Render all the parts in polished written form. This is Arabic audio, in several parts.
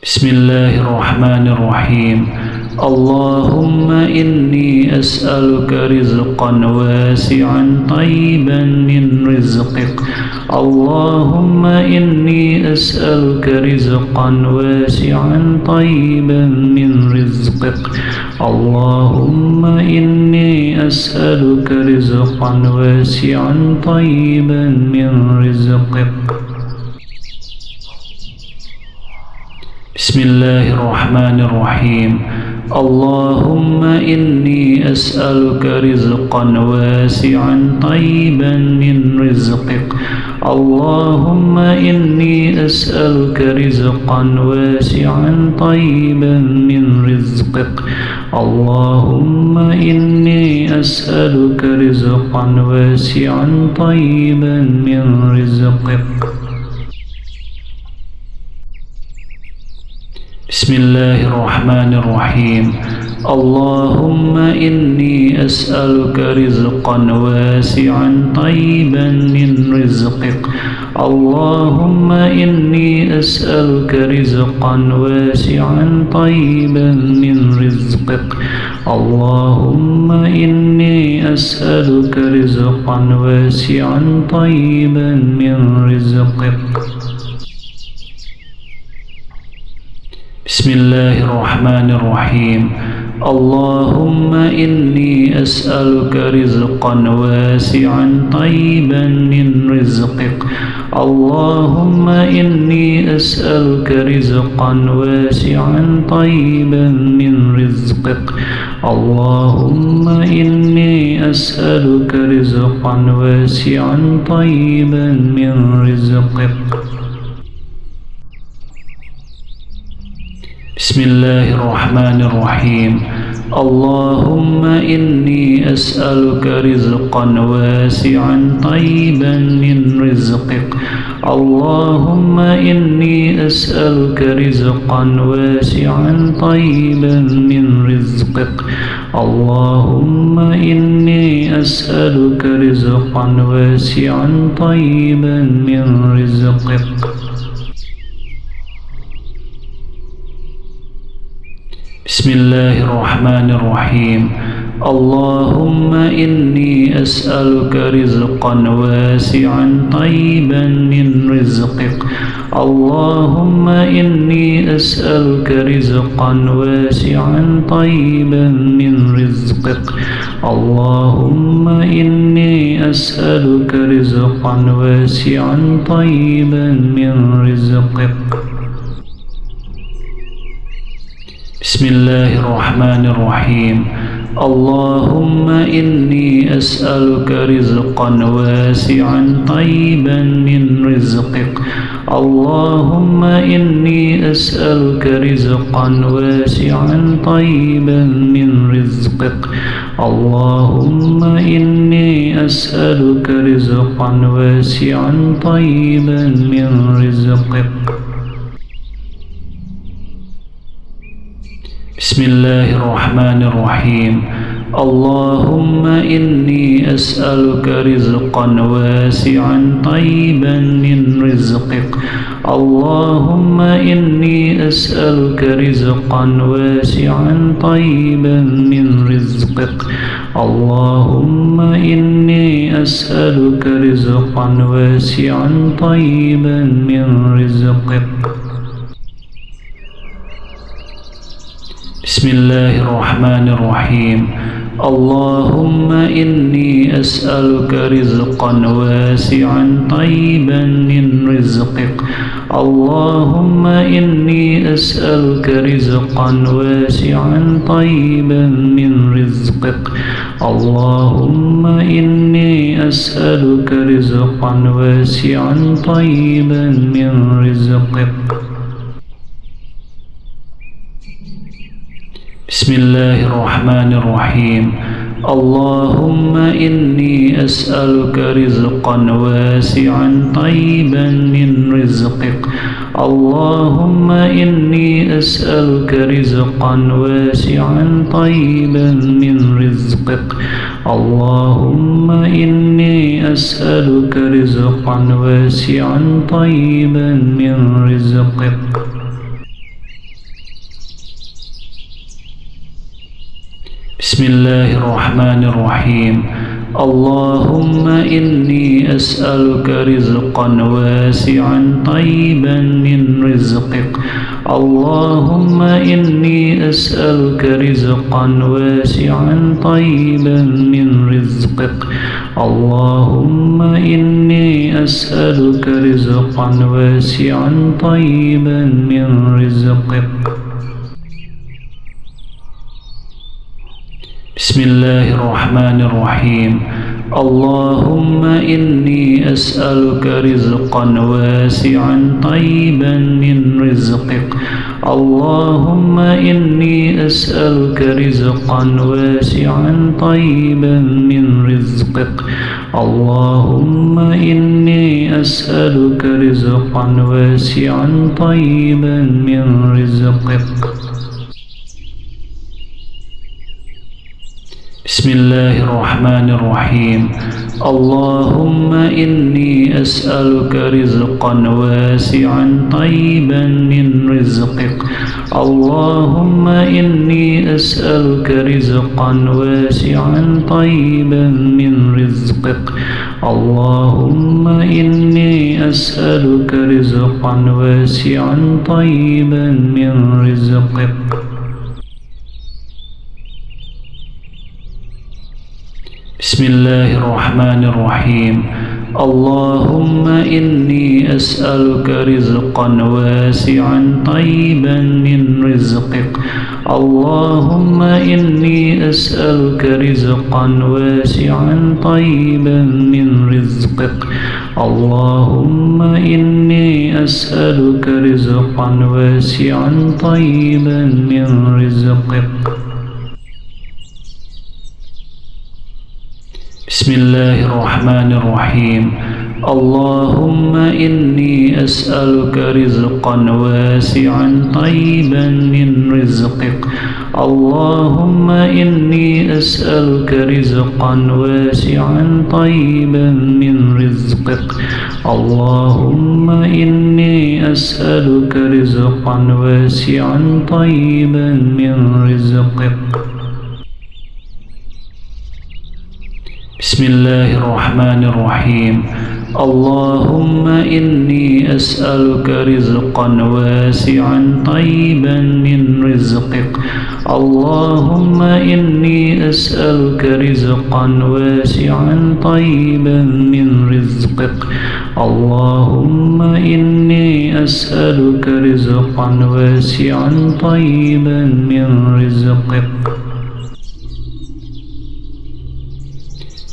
بسم الله الرحمن الرحيم. اللهم إني أسألك رزقا واسعا طيبا من رزقك. اللهم إني أسألك رزقا واسعا طيبا من رزقك. اللهم إني أسألك رزقا واسعا طيبا من رزقك. بسم الله الرحمن الرحيم. اللهم إني أسألك رزقا واسعا طيبا من رزقك. اللهم إني أسألك رزقا واسعا طيبا من رزقك. اللهم إني أسألك رزقا واسعا طيبا من رزقك. بسم الله الرحمن الرحيم. اللهم إني أسألك رزقا واسعا طيبا من رزقك. اللهم إني أسألك رزقا واسعا طيبا من رزقك. اللهم إني أسألك رزقا واسعا طيبا من رزقك. بسم الله الرحمن الرحيم. اللهم إني أسألك رزقا واسعا طيبا من رزقك. اللهم إني أسألك رزقا واسعا طيبا من رزقك. اللهم إني أسألك رزقا واسعا طيبا من رزقك. بسم الله الرحمن الرحيم. اللهم إني أسألك رزقا واسعا طيبا من رزقك. اللهم إني أسألك رزقا واسعا طيبا من رزقك. اللهم إني أسألك رزقا واسعا طيبا من رزقك. بسم الله الرحمن الرحيم. اللهم إني أسألك رزقا واسعا طيبا من رزقك. اللهم إني أسألك رزقا واسعا طيبا من رزقك. اللهم إني أسألك رزقا واسعا طيبا من رزقك. بسم الله الرحمن الرحيم. اللهم إني أسألك رزقا واسعا طيبا من رزقك. اللهم إني أسألك رزقا واسعا طيبا من رزقك. اللهم إني أسألك رزقا واسعا طيبا من رزقك. بسم الله الرحمن الرحيم. اللهم إني أسألك رزقا واسعا طيبا من رزقك. اللهم إني أسألك رزقا واسعا طيبا من رزقك. اللهم إني أسألك رزقا واسعا طيبا من رزقك. بسم الله الرحمن الرحيم. اللهم إني أسألك رزقا واسعا طيبا من رزقك. اللهم إني أسألك رزقا واسعا طيبا من رزقك. اللهم إني أسألك رزقا واسعا طيبا من رزقك. بسم الله الرحمن الرحيم. اللهم إني أسألك رزقا واسعا طيبا من رزقك. اللهم إني أسألك رزقا واسعا طيبا من رزقك. اللهم إني أسألك رزقا واسعا طيبا من رزقك. بسم الله الرحمن الرحيم اللهم إني أسألك رزقا واسعا طيبا من رزقك اللهم إني أسألك رزقا واسعا طيبا من رزقك اللهم إني أسألك رزقا واسعا طيبا من رزقك بسم الله الرحمن الرحيم اللهم إني أسألك رزقا واسعا طيبا من رزقك اللهم إني أسألك رزقا واسعا طيبا من رزقك اللهم إني أسألك رزقا واسعا طيبا من رزقك بسم الله الرحمن الرحيم اللهم إني أسألك رزقا واسعا طيبا من رزقك اللهم إني أسألك رزقا واسعا طيبا من رزقك اللهم إني أسألك رزقا واسعا طيبا من رزقك بسم الله الرحمن الرحيم اللهم إني أسألك رزقا واسعا طيبا من رزقك اللهم إني أسألك رزقا واسعا طيبا من رزقك اللهم إني أسألك رزقا واسعا طيبا من رزقك بسم الله الرحمن الرحيم اللهم إني أسألك رزقا واسعا طيبا من رزقك اللهم إني أسألك رزقا واسعا طيبا من رزقك اللهم إني أسألك رزقا واسعا طيبا من رزقك بسم الله الرحمن الرحيم اللهم إني أسألك رزقا واسعا طيبا من رزقك اللهم إني أسألك رزقا واسعا طيبا من رزقك اللهم إني أسألك رزقا واسعا طيبا من رزقك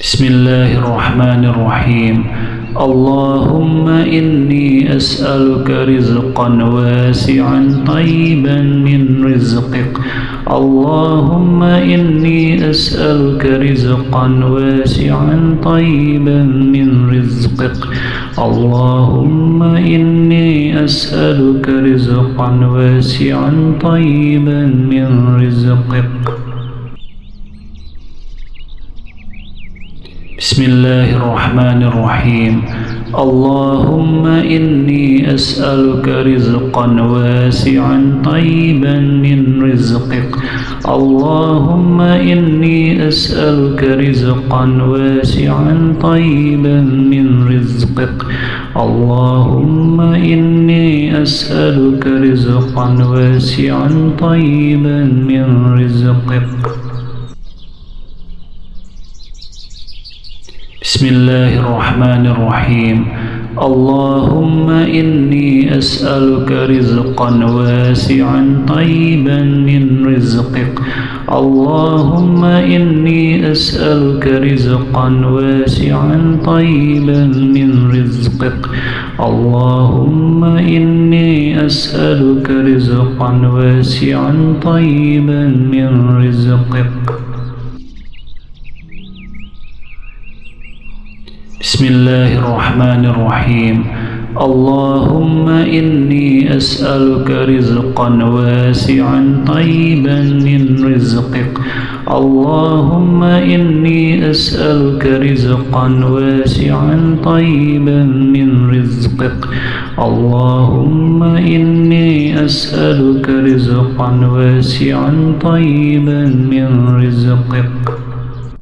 بسم الله الرحمن الرحيم اللهم إني أسألك رزقا واسعا طيبا من رزقك اللهم إني أسألك رزقا واسعا طيبا من رزقك اللهم إني أسألك رزقا واسعا طيبا من رزقك بسم الله الرحمن الرحيم اللهم إني أسألك رزقا واسعا طيبا من رزقك اللهم إني أسألك رزقا واسعا طيبا من رزقك اللهم إني أسألك رزقا واسعا طيبا من رزقك بسم الله الرحمن الرحيم اللهم إني أسألك رزقا واسعا طيبا من رزقك اللهم إني أسألك رزقا واسعا طيبا من رزقك اللهم إني أسألك رزقا واسعا طيبا من رزقك بسم الله الرحمن الرحيم اللهم إني أسألك رزقا واسعا طيبا من رزقك اللهم إني أسألك رزقا واسعا طيبا من رزقك اللهم إني أسألك رزقا واسعا طيبا من رزقك